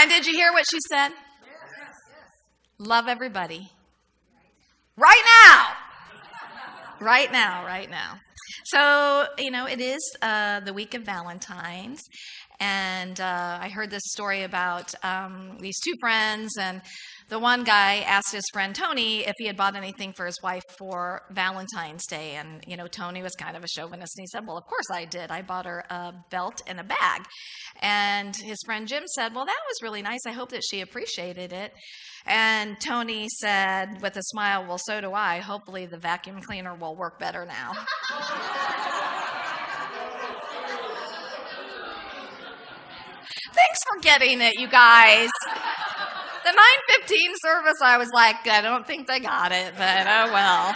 And did you hear what she said? Love everybody. Right now. Right now, right now. So, it is the week of Valentine's. And I heard this story about these two friends, and the one guy asked his friend Tony if he had bought anything for his wife for Valentine's Day. And, Tony was kind of a chauvinist, and he said, well, of course I did. I bought her a belt and a bag. And his friend Jim said, well, that was really nice. I hope that she appreciated it. And Tony said with a smile, well, so do I. Hopefully the vacuum cleaner will work better now. Thanks for getting it, you guys. The 9:15 service, I was like, I don't think they got it, but oh well.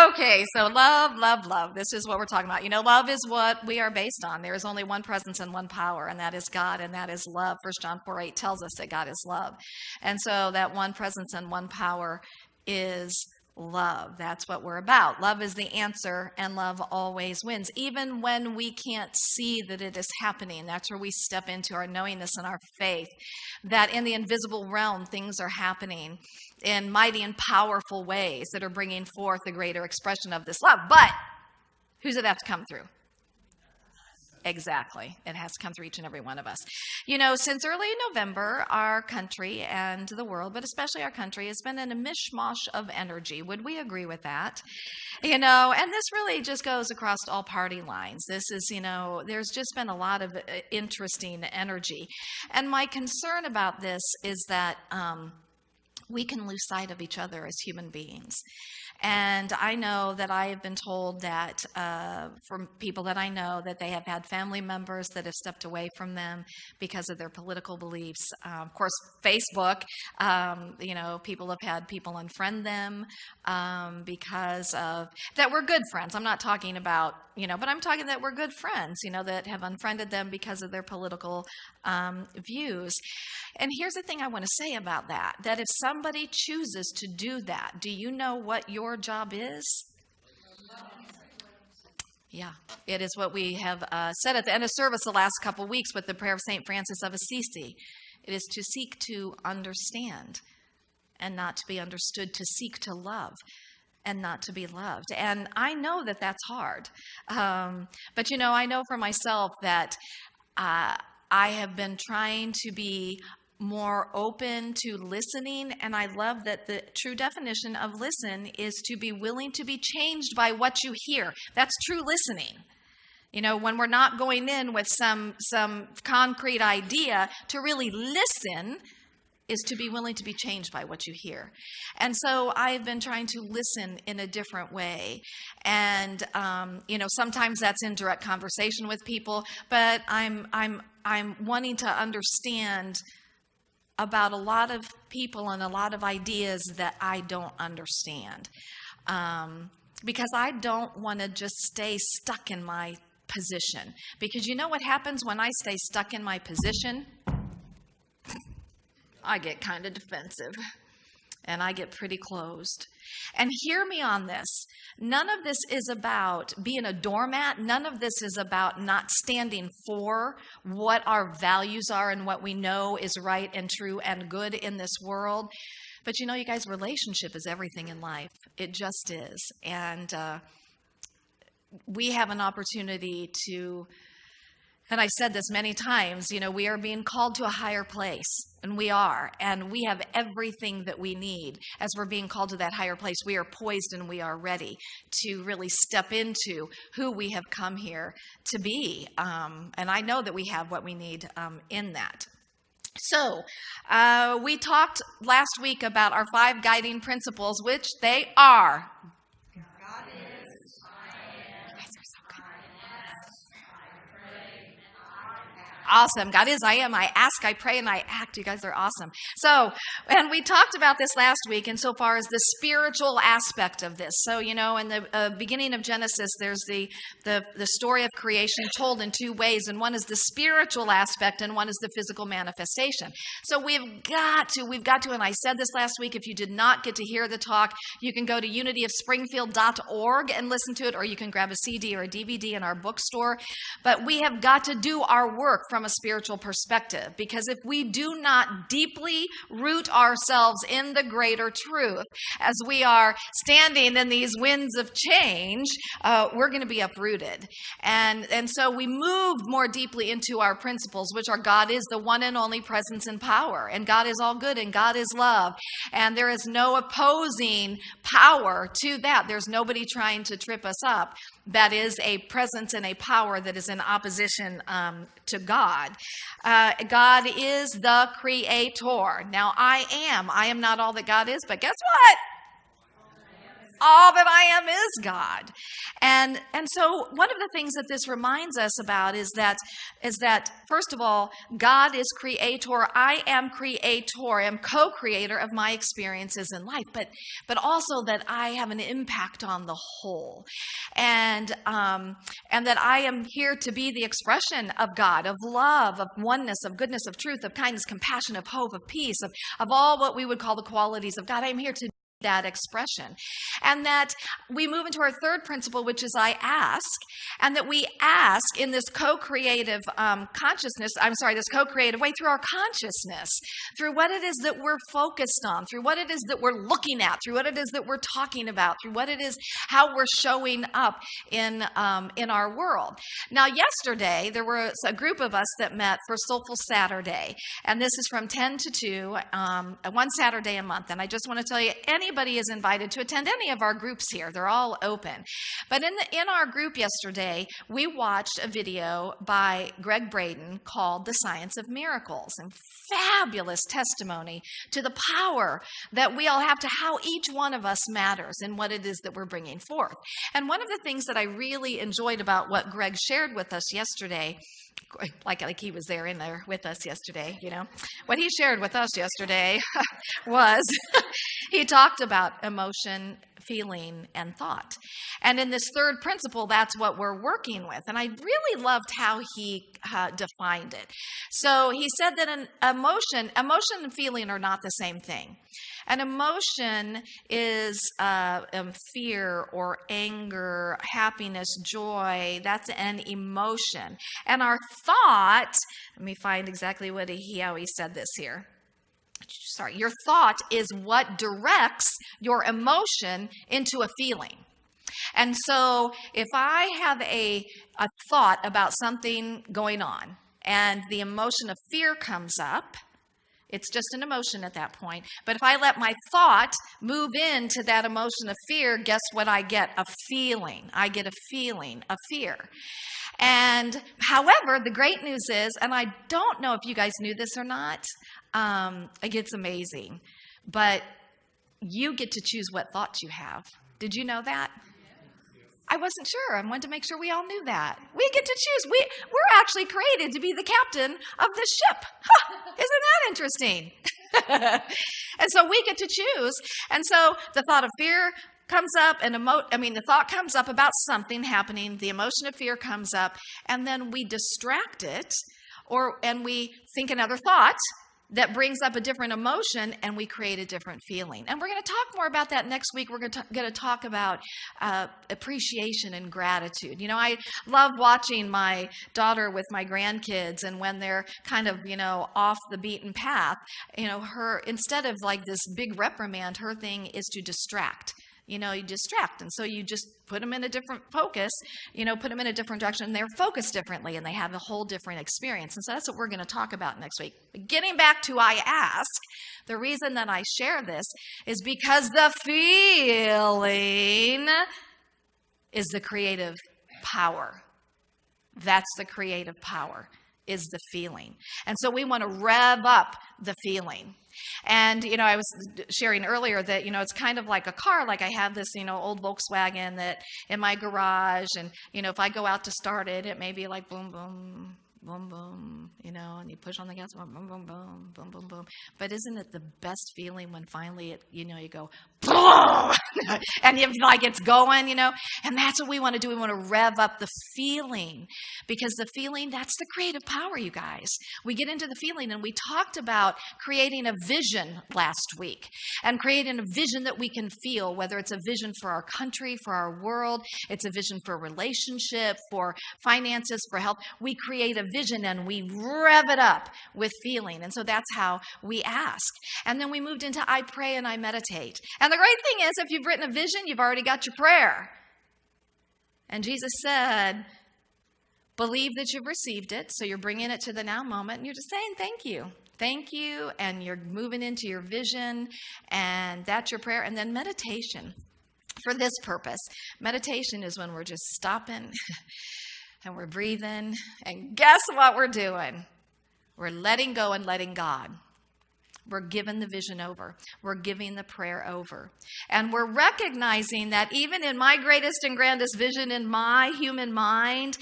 Okay, so love, love, love. This is what we're talking about. Love is what we are based on. There is only one presence and one power, and that is God, and that is love. 1 John 4:8 tells us that God is love. And so that one presence and one power is love. That's what we're about. Love is the answer, and love always wins. Even when we can't see that it is happening, that's where we step into our knowingness and our faith, that in the invisible realm, things are happening in mighty and powerful ways that are bringing forth the greater expression of this love. But who's it have to come through? Exactly. It has to come through each and every one of us. Since early November, our country and the world, but especially our country, has been in a mishmash of energy. Would we agree with that? And this really just goes across all party lines. This is, there's just been a lot of interesting energy. And my concern about this is that we can lose sight of each other as human beings. And I know that I have been told that from people that I know that they have had family members that have stepped away from them because of their political beliefs. Of course, Facebook, people have had people unfriend them because of that we're good friends. I'm not talking about, but I'm talking that we're good friends, that have unfriended them because of their political views. And here's the thing I want to say about that if somebody chooses to do that, do you know what your job is? Yeah, it is what we have said at the end of service the last couple weeks with the prayer of St. Francis of Assisi. It is to seek to understand and not to be understood, to seek to love and not to be loved. And I know that that's hard. But, I know for myself that I have been trying to be more open to listening, and I love that the true definition of listen is to be willing to be changed by what you hear. That's true listening. When we're not going in with some concrete idea, to really listen is to be willing to be changed by what you hear. And so I've been trying to listen in a different way. And, sometimes that's in direct conversation with people, but I'm wanting to understand about a lot of people and a lot of ideas that I don't understand. Because I don't want to just stay stuck in my position. Because you know what happens when I stay stuck in my position? I get kind of defensive. And I get pretty closed. And hear me on this. None of this is about being a doormat. None of this is about not standing for what our values are and what we know is right and true and good in this world. But you guys, relationship is everything in life. It just is. And we have an opportunity to, and I said this many times, we are being called to a higher place, and we are, and we have everything that we need. As we're being called to that higher place, we are poised and we are ready to really step into who we have come here to be. And I know that we have what we need in that. So we talked last week about our 5 guiding principles, which they are. Awesome. God is, I am, I ask, I pray, and I act. You guys are awesome. So, and we talked about this last week insofar as the spiritual aspect of this. So, in the beginning of Genesis, there's the story of creation told in 2 ways, and one is the spiritual aspect, and one is the physical manifestation. So we've got to, and I said this last week, if you did not get to hear the talk, you can go to unityofspringfield.org and listen to it, or you can grab a CD or a DVD in our bookstore. But we have got to do our work from from a spiritual perspective, because if we do not deeply root ourselves in the greater truth, as we are standing in these winds of change, we're going to be uprooted. And so we move more deeply into our principles, which are God is the one and only presence and power, and God is all good, and God is love, and there is no opposing power to that. There's nobody trying to trip us up. That is a presence and a power that is in opposition to God. God is the creator. Now, I am not all that God is, but guess what? All that I am is God. And so one of the things that this reminds us about is that first of all, God is creator. I am creator. I am co-creator of my experiences in life, but also that I have an impact on the whole. And that I am here to be the expression of God, of love, of oneness, of goodness, of truth, of kindness, compassion, of hope, of peace, of all what we would call the qualities of God. I am here to that expression. And that we move into our third principle, which is I ask, and that we ask in this co-creative this co-creative way through our consciousness, through what it is that we're focused on, through what it is that we're looking at, through what it is that we're talking about, through what it is, how we're showing up in our world. Now, yesterday, there was a group of us that met for Soulful Saturday, and this is from 10 to 2, one Saturday a month. And I just want to tell you, anybody is invited to attend any of our groups here. They're all open. But in our group yesterday, we watched a video by Greg Braden called The Science of Miracles, and fabulous testimony to the power that we all have, to how each one of us matters and what it is that we're bringing forth. And one of the things that I really enjoyed about what Greg shared with us yesterday, like he was in there with us yesterday, what he shared with us yesterday was he talked about emotion, feeling, and thought. And in this third principle, that's what we're working with. And I really loved how he defined it. So he said that an emotion and feeling are not the same thing. An emotion is fear or anger, happiness, joy. That's an emotion. And our thought, let me find exactly how he said this here. Sorry, your thought is what directs your emotion into a feeling. And so if I have a thought about something going on and the emotion of fear comes up, it's just an emotion at that point. But if I let my thought move into that emotion of fear, guess what I get? A feeling. I get a feeling of fear. And however, the great news is, and I don't know if you guys knew this or not, it's amazing, but you get to choose what thoughts you have. Did you know that? I wasn't sure. I wanted to make sure we all knew that. We get to choose. We're actually created to be the captain of the ship. Isn't that interesting? And so we get to choose. And so the thought of fear comes up, and the thought comes up about something happening. The emotion of fear comes up, and then we distract it, and we think another thought that brings up a different emotion, and we create a different feeling. And we're going to talk more about that next week. We're going to talk about appreciation and gratitude. I love watching my daughter with my grandkids, and when they're kind of, off the beaten path, her, instead of like this big reprimand, her thing is to distract. You distract. And so you just put them in a different focus, put them in a different direction, and they're focused differently, and they have a whole different experience. And so that's what we're going to talk about next week. But getting back to I ask, the reason that I share this is because the feeling is the creative power. That's the creative power, is the feeling. And so we want to rev up the feeling. And, I was sharing earlier that, it's kind of like a car. Like I have this, old Volkswagen that in my garage. And, if I go out to start it, it may be like boom, boom, boom, boom, and you push on the gas, boom, boom, boom, boom, boom, boom, boom. But isn't it the best feeling when finally it, you go, boom, and it's going, and that's what we want to do. We want to rev up the feeling, because the feeling, that's the creative power, you guys. We get into the feeling, and we talked about creating a vision last week, and creating a vision that we can feel, whether it's a vision for our country, for our world, it's a vision for a relationship, for finances, for health. We create a vision and we rev it up with feeling. And so that's how we ask. And then we moved into I pray and I meditate. And the great thing is, if you've written a vision, you've already got your prayer. And Jesus said, believe that you've received it. So you're bringing it to the now moment and you're just saying thank you. Thank you. And you're moving into your vision, and that's your prayer. And then meditation. For this purpose, meditation is when we're just stopping and we're breathing. And guess what we're doing? We're letting go and letting God. We're giving the vision over. We're giving the prayer over. And we're recognizing that even in my greatest and grandest vision in my human mind,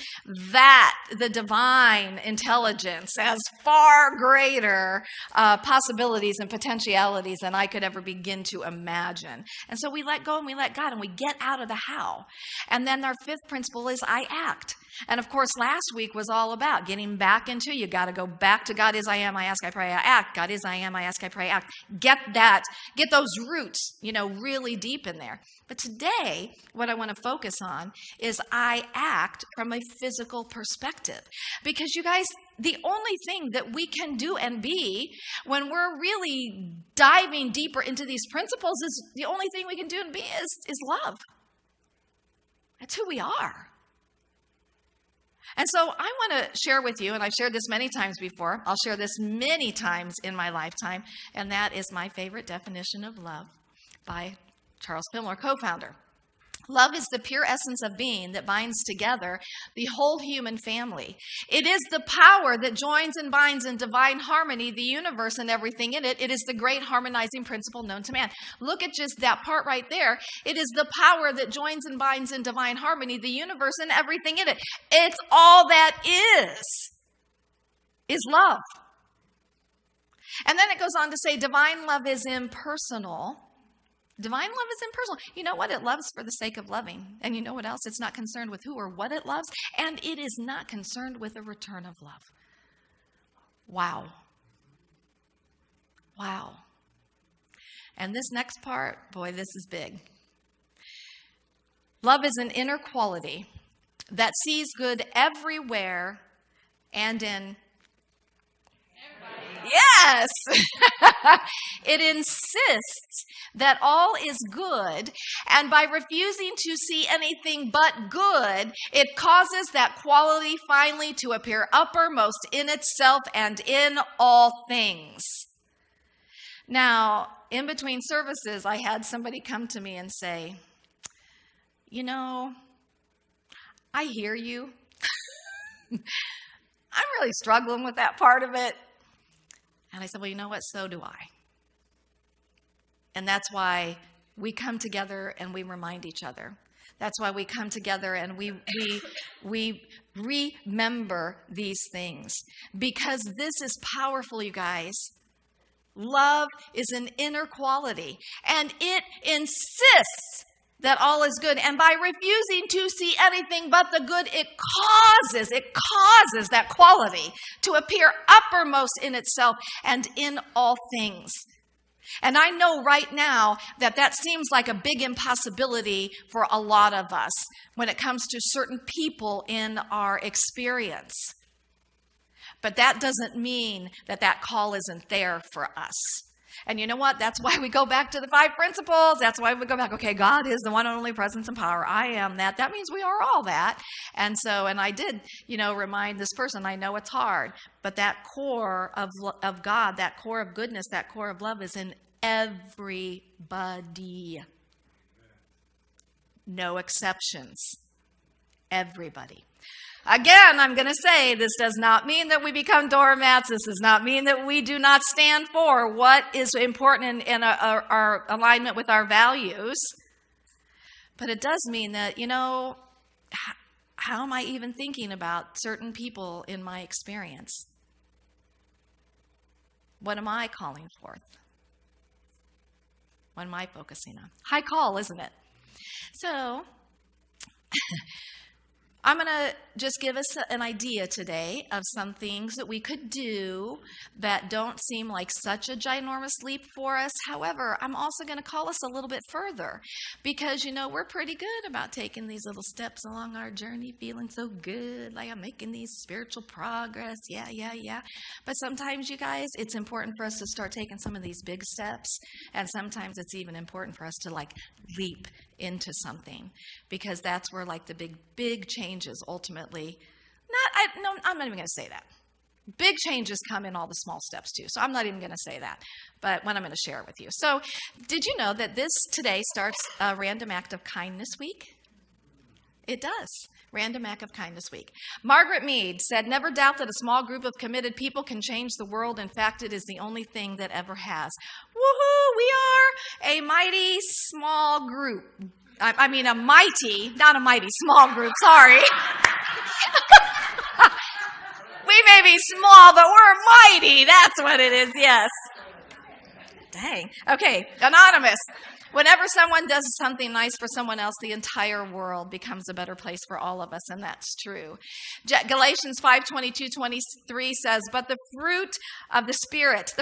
that the divine intelligence has far greater possibilities and potentialities than I could ever begin to imagine. And so we let go and we let God, and we get out of the how. And then our fifth principle is I act. And of course, last week was all about getting back into, you got to go back to God is, I am, I ask, I pray, I act. God is, I am, I ask, I pray, act. Get those roots, really deep in there. But today, what I want to focus on is I act from a physical perspective. Because you guys, the only thing that we can do and be when we're really diving deeper into these principles is the only thing we can do and be is love. That's who we are. And so I want to share with you, and I've shared this many times before, I'll share this many times in my lifetime, and that is my favorite definition of love by Charles Fillmore, co-founder. Love is the pure essence of being that binds together the whole human family. It is the power that joins and binds in divine harmony the universe and everything in it. It is the great harmonizing principle known to man. Look at just that part right there. It is the power that joins and binds in divine harmony the universe and everything in it. It's all that is love. And then it goes on to say divine love is impersonal. Divine love is impersonal. You know what? It loves for the sake of loving. And you know what else? It's not concerned with who or what it loves. And it is not concerned with a return of love. Wow. Wow. And this next part, boy, this is big. Love is an inner quality that sees good everywhere and in yes. It insists that all is good, and by refusing to see anything but good, it causes that quality finally to appear uppermost in itself and in all things. Now, in between services, I had somebody come to me and say, I hear you. I'm really struggling with that part of it. And I said, well, you know what? So do I. And that's why we come together and we remind each other. That's why we come together and we remember these things. Because this is powerful, you guys. Love is an inner quality. And it insists that all is good. And by refusing to see anything but the good, it causes that quality to appear uppermost in itself and in all things. And I know right now that seems like a big impossibility for a lot of us when it comes to certain people in our experience. But that doesn't mean that call isn't there for us. And you know what? That's why we go back to the 5 principles. That's why we go back. Okay, God is the one and only presence and power. I am that. That means we are all that. And I did, remind this person, I know it's hard, but that core of God, that core of goodness, that core of love is in everybody. No exceptions. Everybody. Again, I'm going to say this does not mean that we become doormats. This does not mean that we do not stand for what is important in our alignment with our values. But it does mean that, how am I even thinking about certain people in my experience? What am I calling forth? What am I focusing on? High call, isn't it? So I'm going to just give us an idea today of some things that we could do that don't seem like such a ginormous leap for us. However, I'm also going to call us a little bit further because, we're pretty good about taking these little steps along our journey, feeling so good, like I'm making these spiritual progress. Yeah. But sometimes, you guys, it's important for us to start taking some of these big steps. And sometimes it's even important for us to leap into something, because that's where the big changes ultimately, I'm not even going to say that. Big changes come in all the small steps too. So I'm not even going to say that, but when I'm going to share it with you. So did you know that today starts a Random Act of Kindness Week? It does. Random Act of Kindness Week. Margaret Mead said, "Never doubt that a small group of committed people can change the world. In fact, it is the only thing that ever has." Woohoo! We are a mighty small group. I mean, not a mighty small group, sorry. We may be small, but we're mighty. That's what it is, yes. Dang. Okay, anonymous. Whenever someone does something nice for someone else, the entire world becomes a better place for all of us, and that's true. Galatians 5:22-23 says, "But the fruit of the Spirit,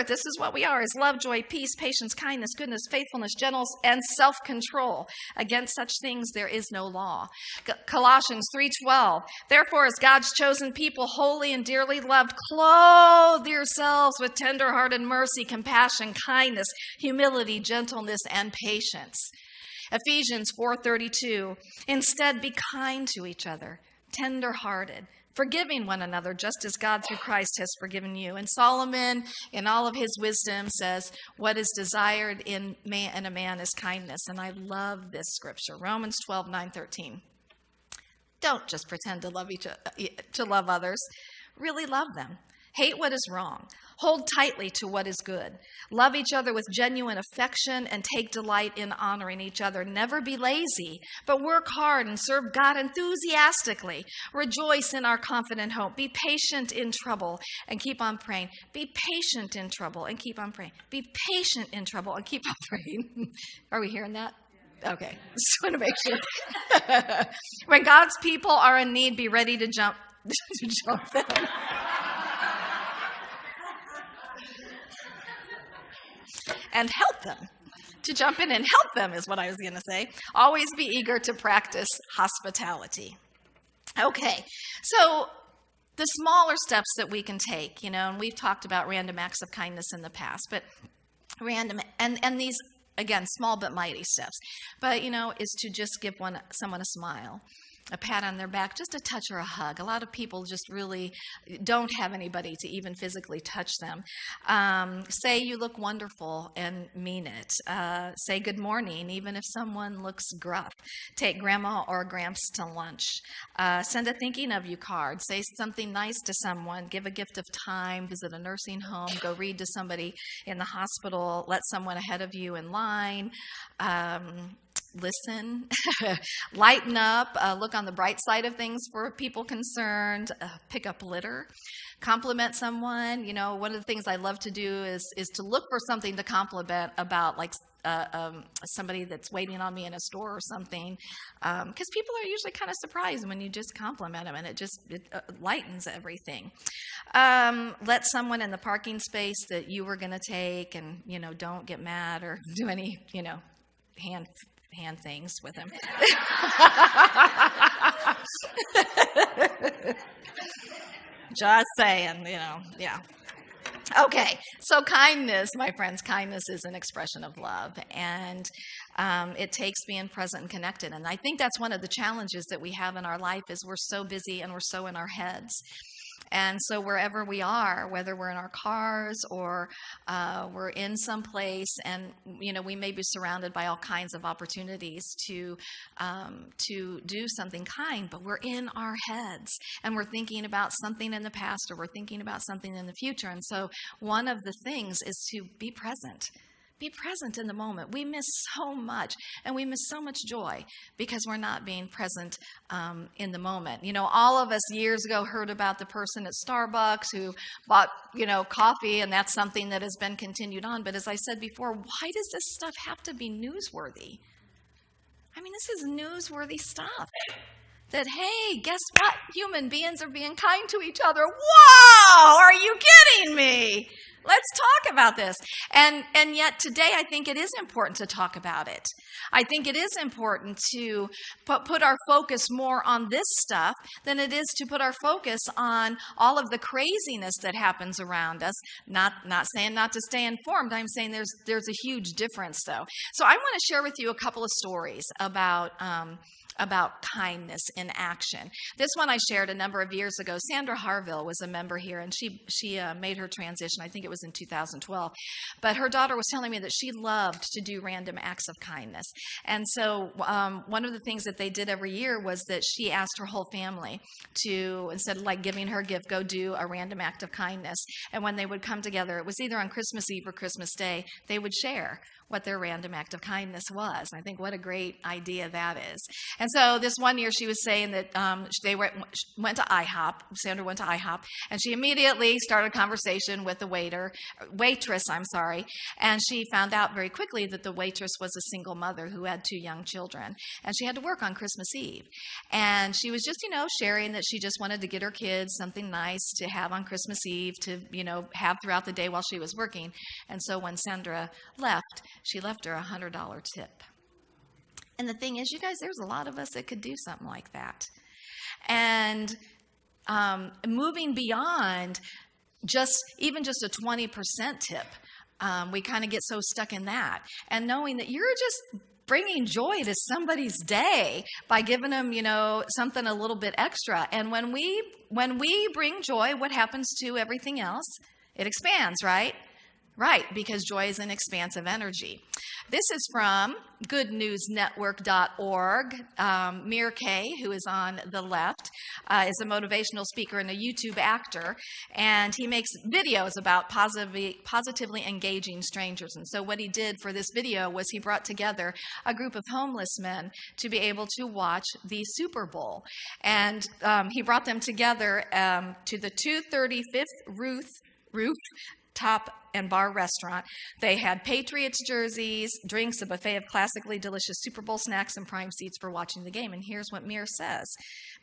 this is what we are, is love, joy, peace, patience, kindness, goodness, faithfulness, gentleness, and self-control. Against such things there is no law." Colossians 3:12, "Therefore, as God's chosen people, holy and dearly loved, clothe yourselves with tender-hearted mercy, compassion, kindness, humility, gentleness, and patience." Ephesians 4:32, "Instead, be kind to each other, tender-hearted, forgiving one another, just as God through Christ has forgiven you." And Solomon, in all of his wisdom, says, "What is desired in a man is kindness." And I love this scripture, Romans 12:9-13. Don't just pretend to love others. Really love them. Hate what is wrong. Hold tightly to what is good. Love each other with genuine affection and take delight in honoring each other. Never be lazy, but work hard and serve God enthusiastically. Rejoice in our confident hope. Be patient in trouble and keep on praying. Be patient in trouble and keep on praying. Be patient in trouble and keep on praying. Are we hearing that? Okay, just want to make sure. When God's people are in need, be ready to jump them. And help them. To jump in and help them is what I was going to say. Always be eager to practice hospitality. Okay, so the smaller steps that we can take, and we've talked about random acts of kindness in the past, but random, and these, again, small but mighty steps, but, is to just give someone a smile, a pat on their back, just a touch or a hug. A lot of people just really don't have anybody to even physically touch them. Say you look wonderful and mean it. Say good morning, even if someone looks gruff. Take grandma or gramps to lunch. Send a thinking of you card. Say something nice to someone. Give a gift of time. Visit a nursing home. Go read to somebody in the hospital. Let someone ahead of you in line. Listen, lighten up, look on the bright side of things for people concerned, pick up litter, compliment someone. One of the things I love to do is to look for something to compliment about, like somebody that's waiting on me in a store or something, because people are usually kind of surprised when you just compliment them, and it lightens everything. Let someone in the parking space that you were going to take, and don't get mad or do any hand things with him. Just saying, yeah. Okay, so kindness, my friends, kindness is an expression of love, and it takes being present and connected. And I think that's one of the challenges that we have in our life is we're so busy and we're so in our heads. And so wherever we are, whether we're in our cars or we're in some place, and we may be surrounded by all kinds of opportunities to do something kind, but we're in our heads and we're thinking about something in the past or we're thinking about something in the future. And so one of the things is to be present. Be present in the moment. We miss so much, and we miss so much joy because we're not being present in the moment. All of us years ago heard about the person at Starbucks who bought, coffee, and that's something that has been continued on. But as I said before, why does this stuff have to be newsworthy? I mean, this is newsworthy stuff. that, hey, guess what? Human beings are being kind to each other. Whoa, are you kidding me? Let's talk about this. And yet today I think it is important to talk about it. I think it is important to put our focus more on this stuff than it is to put our focus on all of the craziness that happens around us. Not saying not to stay informed. I'm saying there's a huge difference though. So I want to share with you a couple of stories about kindness in action. This one I shared a number of years ago. Sandra Harville was a member here, and she made her transition. I think it was in 2012. But her daughter was telling me that she loved to do random acts of kindness. And so one of the things that they did every year was that she asked her whole family to, instead of like giving her a gift, go do a random act of kindness. And when they would come together, it was either on Christmas Eve or Christmas Day, they would share what their random act of kindness was. I think what a great idea that is. And so this one year she was saying that they went to IHOP, Sandra went to IHOP, and she immediately started a conversation with the waitress, and she found out very quickly that the waitress was a single mother who had 2 young children, and she had to work on Christmas Eve. And she was just, sharing that she just wanted to get her kids something nice to have on Christmas Eve to, have throughout the day while she was working. And so when Sandra left, she left her a $100 tip. And the thing is, you guys, there's a lot of us that could do something like that. And moving beyond even just a 20% tip, we kind of get so stuck in that. And knowing that you're just bringing joy to somebody's day by giving them, something a little bit extra. And when we bring joy, what happens to everything else? It expands, right? Right, because joy is an expansive energy. This is from goodnewsnetwork.org. Mir Kay, who is on the left, is a motivational speaker and a YouTube actor, and he makes videos about positively engaging strangers. And so what he did for this video was he brought together a group of homeless men to be able to watch the Super Bowl. And he brought them together to the 235th Roof Top and Bar restaurant. They had Patriots jerseys, drinks, a buffet of classically delicious Super Bowl snacks, and prime seats for watching the game. And here's what Mir says.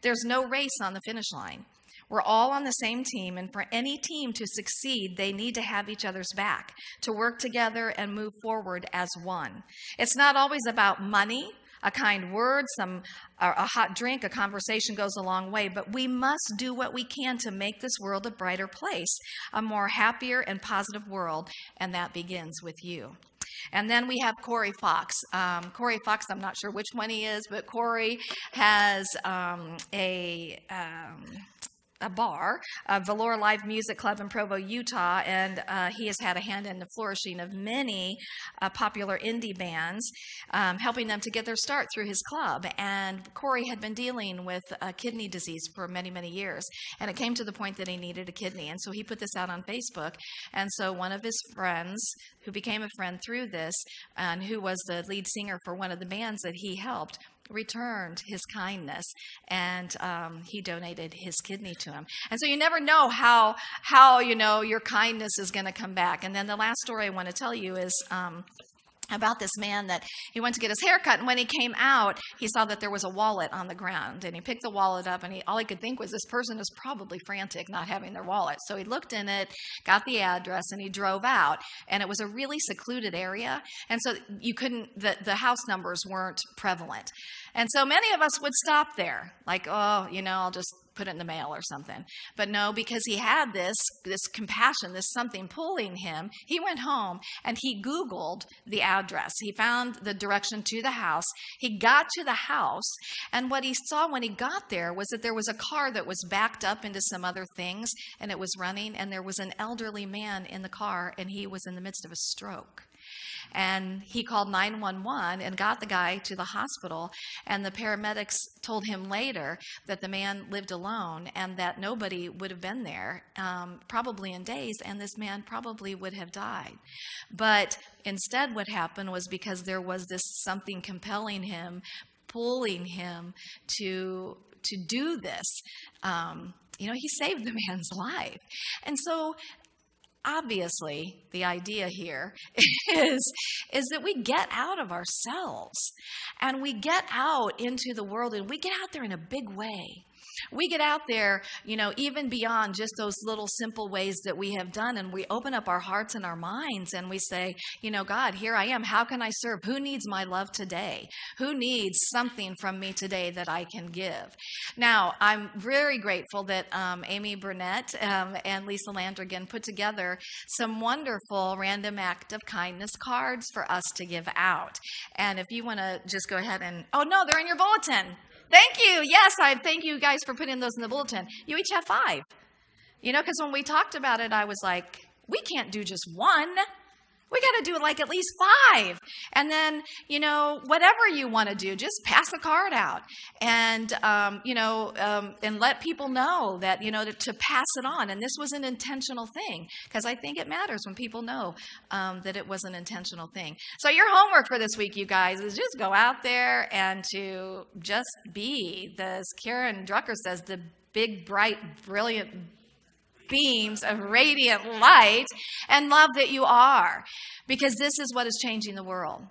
There's no race on the finish line. We're all on the same team, and for any team to succeed, they need to have each other's back, to work together and move forward as one. It's not always about money. A kind word, a hot drink, a conversation goes a long way, but we must do what we can to make this world a brighter place, a more happier and positive world, and that begins with you. And then we have Corey Fox. Corey Fox, I'm not sure which one he is, but Corey has a bar, Valor Live Music Club in Provo, Utah, and he has had a hand in the flourishing of many popular indie bands, helping them to get their start through his club. And Corey had been dealing with kidney disease for many, many years, and it came to the point that he needed a kidney. And so he put this out on Facebook, and so one of his friends, who became a friend through this, and who was the lead singer for one of the bands that he helped, returned his kindness, and he donated his kidney to him. And so you never know how your kindness is going to come back. And then the last story I want to tell you is about this man that he went to get his hair cut, and when he came out, he saw that there was a wallet on the ground, and he picked the wallet up, and all he could think was, this person is probably frantic not having their wallet. So he looked in it, got the address, and he drove out, and it was a really secluded area, and so you couldn't, the house numbers weren't prevalent. And so many of us would stop there, like, I'll just put it in the mail or something. But no, because he had this compassion, this something pulling him, he went home and he Googled the address. He found the direction to the house. He got to the house, and what he saw when he got there was that there was a car that was backed up into some other things, and it was running, and there was an elderly man in the car, and he was in the midst of a stroke. And he called 911 and got the guy to the hospital, and the paramedics told him later that the man lived alone and that nobody would have been there, probably in days, and this man probably would have died. But instead what happened was, because there was this something compelling him, pulling him to do this, he saved the man's life. And so obviously, the idea here is that we get out of ourselves and we get out into the world, and we get out there in a big way. We get out there, even beyond just those little simple ways that we have done, and we open up our hearts and our minds and we say, God, here I am. How can I serve? Who needs my love today? Who needs something from me today that I can give? Now, I'm very grateful that Amy Burnett and Lisa Landrigan put together some wonderful random act of kindness cards for us to give out. And if you want to just go ahead and, oh no, they're in your bulletin. Thank you. Yes, I thank you guys for putting those in the bulletin. You each have 5. Because when we talked about it, I was like, we can't do just one. We got to do like at least 5. And then, whatever you want to do, just pass the card out and, and let people know that, to pass it on. And this was an intentional thing, because I think it matters when people know that it was an intentional thing. So your homework for this week, you guys, is just go out there and to just be, as Karen Drucker says, the big, bright, brilliant beams of radiant light and love that you are, because this is what is changing the world.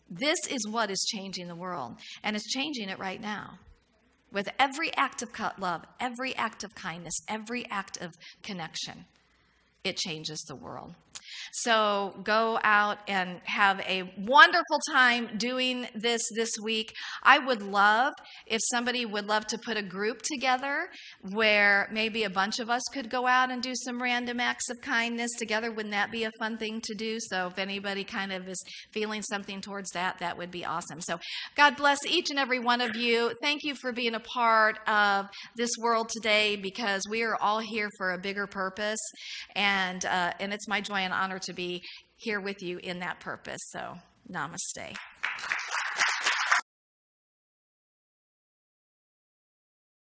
This is what is changing the world, and it's changing it right now. With every act of love, every act of kindness, every act of connection, it changes the world. So go out and have a wonderful time doing this week. I would love if somebody would love to put a group together where maybe a bunch of us could go out and do some random acts of kindness together. Wouldn't that be a fun thing to do? So if anybody kind of is feeling something towards that, that would be awesome. So God bless each and every one of you. Thank you for being a part of this world today, because we are all here for a bigger purpose, and it's my joy and honor to be here with you in that purpose. So namaste.